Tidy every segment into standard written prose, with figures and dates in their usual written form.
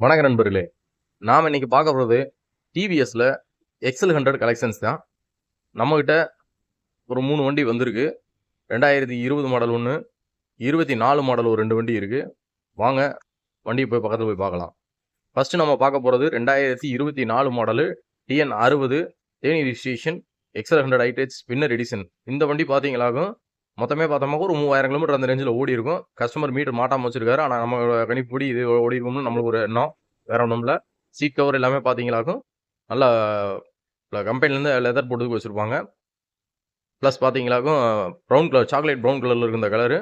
வணக்க நண்பர்களே, நாம் இன்னைக்கு பார்க்க போகிறது டிவிஎஸ்ல எக்ஸல் 100 கலெக்ஷன்ஸ் தான். நம்மகிட்ட ஒரு 3 வண்டி வந்திருக்கு. 2020 மாடல் ஒன்று, 24 மாடல் ஒரு 2 வண்டி இருக்கு. வாங்க வண்டியை போய் பக்கத்தில் போய் பார்க்கலாம். ஃபர்ஸ்ட் நம்ம பார்க்க போகிறது 2024 model TN 60 Theni registration XL 100 ஐடெச் வின்னர் எடிஷன். இந்த வண்டி பார்த்தீங்களாகும் மொத்தமே பார்த்தோம்னா ஒரு 3000 கிலோமீட்டர் அந்த ரேஞ்சில் ஓடி இருக்கும். கஸ்டமர் மீட்டர் மாட்டாமல் வச்சிருக்காரு. ஆனால் நம்ம கணிப்புப்படி இது ஓடி இருக்கும்னு நம்மளுக்கு ஒரு எண்ணம். வேற ஒன்றும் இல்லை. சீட் கவர் எல்லாமே பார்த்தீங்களாக்கும் நல்லா கம்பெனிலேருந்து லெதர் போட்டு வச்சுருப்பாங்க. ப்ளஸ் பார்த்தீங்களாக்கும் ப்ரௌன் கலர், சாக்லேட் ப்ரௌன் கலரில் இருக்க இந்த கலரு.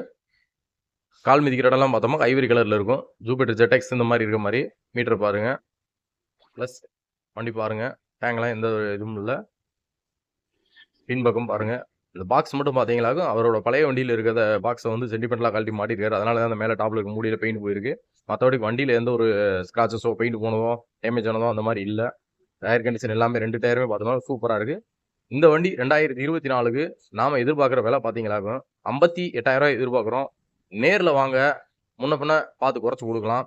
கால் மிதிக்கிற இடம்லாம் பார்த்தோமா ஐவரி கலரில் இருக்கும். ஜூபிட்டர் ஜெட்டெக்ஸ் இந்த மாதிரி இருக்க மாதிரி மீட்டர் பாருங்கள். ப்ளஸ் வண்டி பாருங்கள், டேங்க்லாம் எந்த இதுவும் இல்லை. பின்பக்கம் பாருங்கள். இந்த பாக்ஸ் மட்டும் பார்த்தீங்களாக்கும் அவரோட பழைய வண்டியில் இருக்கிற பாக்ஸை வந்து சென்டிமெண்டலாக கழட்டி மாட்டிருக்காரு. அதனால தான் அந்த மேலே டாப்பில் இருக்க மூடியில் பெயிண்ட் போயிருக்கு. மற்றபடி வண்டியில் எந்த ஒரு ஸ்க்ராச்சஸோ பெயிண்ட் போனதோ டேமேஜ் ஆனதோ அந்த மாதிரி இல்லை. டயர் கண்டிஷன் எல்லாமே 2 டயருமே பார்த்தோம்னா சூப்பராக இருக்குது. இந்த வண்டி 2024க்கு நாம் எதிர்பார்க்குற விலை பார்த்தீங்களாக்கும் 58,000 எதிர்பார்க்குறோம். நேரில் வாங்க, முன்ன பின்ன பார்த்து குறைச்சி கொடுக்கலாம்.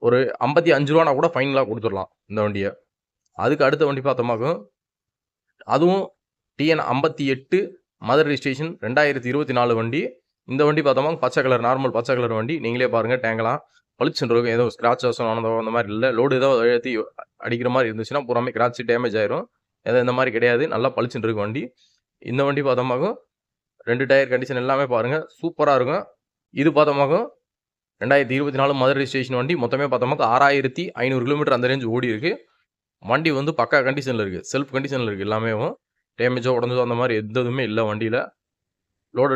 ஒரு 55 ரூபானா கூட ஃபைனலாக கொடுத்துடலாம் இந்த வண்டியை. அதுக்கு அடுத்த வண்டி பார்த்தோமாக்கும் அதுவும் TN 58 மதர் ரிஜிஸ்ட்ரேஷன் 2024 வண்டி. இந்த வண்டி பார்த்தோமா பச்சை கலர், நார்மல் பச்சை கலர் வண்டி. நீங்களே பாருங்கள், டேங்கெல்லாம் பளிச்சுன்னு இருக்கும். ஏதோ ஸ்க்ராச்சஸ் ஆனதோ அந்த மாதிரி இல்லை. லோடு ஏதோ ஏற்றி அடிக்கிற மாதிரி இருந்துச்சுன்னா பூராமே கிராச் டேமேஜ் ஆயிரும். ஏதோ இந்த மாதிரி கிடையாது, நல்லா பளிச்சுன்னு இருக்கும் வண்டி. இந்த வண்டி பார்த்தோமாக்கும் 2 டயர் கண்டிஷன் எல்லாமே பாருங்கள் சூப்பராக இருக்கும். இது பார்த்தோமாக்கும் 2024 மதர் ரிஜிஸ்ட்ரேஷன் வண்டி. மொத்தமே பார்த்தோமாக்கும் 6500 கிலோமீட்டர் அந்த ரேஞ்ச் ஓடி இருக்குது. வண்டி வந்து பக்கா கண்டிஷனில் இருக்குது, செல்ஃப் கண்டிஷனில் இருக்குது. எல்லாமே டேமேஜோ உடஞ்சோ அந்த மாதிரி எதுவுமே இல்லை வண்டியில். லோடு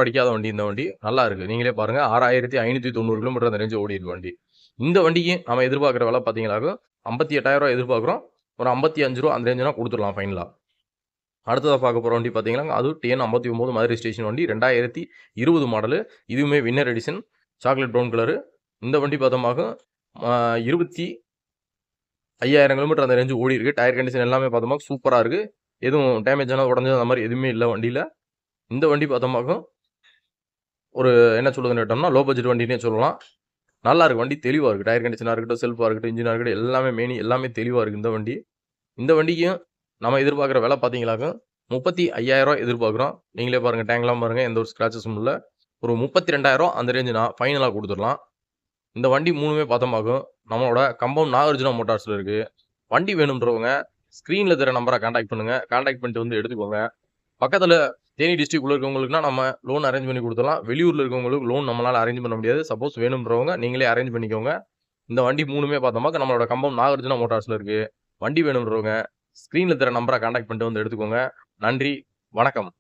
அடிக்காத வண்டி இந்த வண்டி. நல்லா இருக்குது, நீங்களே பாருங்கள். 6590 கிலோமீட்டர் அந்த ரேஞ்சு ஓடி இருக்கு வண்டி. இந்த வண்டிக்கு நம்ம எதிர்பார்க்குற விலை பார்த்தீங்கன்னாக்கும் 58,000 எதிர்பார்க்குறோம். ஒரு 55 ரூபா அந்த ரேஞ்சுனா கொடுத்துடலாம் ஃபைனலாக. அடுத்ததாக பார்க்க போகிற வண்டி பார்த்தீங்கன்னா அது TN 59 மதுரை ஸ்டேஷன் வண்டி. 2020 மாடலு. இதுவுமே winner edition, chocolate brown colour. இந்த வண்டி பார்த்தோமாக்கும் 25,000 கிலோமீட்டர் அந்த ரேஞ்சு ஓடி இருக்குது. டயர் கண்டிஷன் எல்லாமே பார்த்தோமா சூப்பராக இருக்குது. எதுவும் டேமேஜ் ஆனால் உடஞ்சது அந்த மாதிரி எதுவுமே இல்லை வண்டியில். இந்த வண்டி பார்த்தோமாக்கும் ஒரு என்ன சொல்லுதுன்னு கேட்டோம்னா லோ பட்ஜெட் வண்டினே சொல்லலாம். நல்லா இருக்குது வண்டி, தெளிவாக இருக்குது. டயர் கண்டிஷனாக இருக்கட்டும், செல்ஃபாக இருக்கட்டும், இன்ஜினாக இருக்கட்டும், எல்லாமே எல்லாமே தெளிவாக இருக்குது இந்த வண்டி. இந்த வண்டிக்கும் நம்ம எதிர்பார்க்குற விலை பார்த்தீங்களாக்கும் 35,000 எதிர்பார்க்குறோம். நீங்களே பாருங்கள், டேங்க்லாம் பாருங்கள், எந்த ஒரு ஸ்க்ராச்சஸும் இல்லை. ஒரு 32,000 அந்த ரேஞ்சு நான் ஃபைனலாக கொடுத்துடலாம். இந்த வண்டி மூணுமே பார்த்தோமாக்கும் நம்மளோட கம்பவுண்ட் நாகார்ஜுனா மோட்டார்ஸில் இருக்குது. வண்டி வேணுன்றவங்க ஸ்க்ரீனில் தர நம்பரை கான்டாக்ட் பண்ணுங்கள். கான்டாக்ட் பண்ணிட்டு வந்து எடுத்துக்கோங்க. பக்கத்தில் தேனி டிஸ்ட்ரிக்ட்குள்ளே இருக்கவங்களுக்குனா நம்ம லோன் அரேஞ்ச் பண்ணி கொடுத்துடலாம். வெளியூரில் இருக்கவங்களுக்கு லோன் நம்மளால் அரேஞ்ச் பண்ண முடியாது. சப்போஸ் வேணுன்றவங்க நீங்களே அரேஞ்ச் பண்ணிக்கோங்க. இந்த வண்டி மூணுமே பார்த்தோமாக்க நம்மளோட கம்பவுண்ட் நாகார்ஜுனா மோட்டார்ஸில் இருக்குது. வண்டி வேணுன்றவங்க ஸ்க்ரீனில் தர நம்பரை கான்டாக்ட் பண்ணிட்டு வந்து எடுத்துக்கோங்க. நன்றி, வணக்கம்.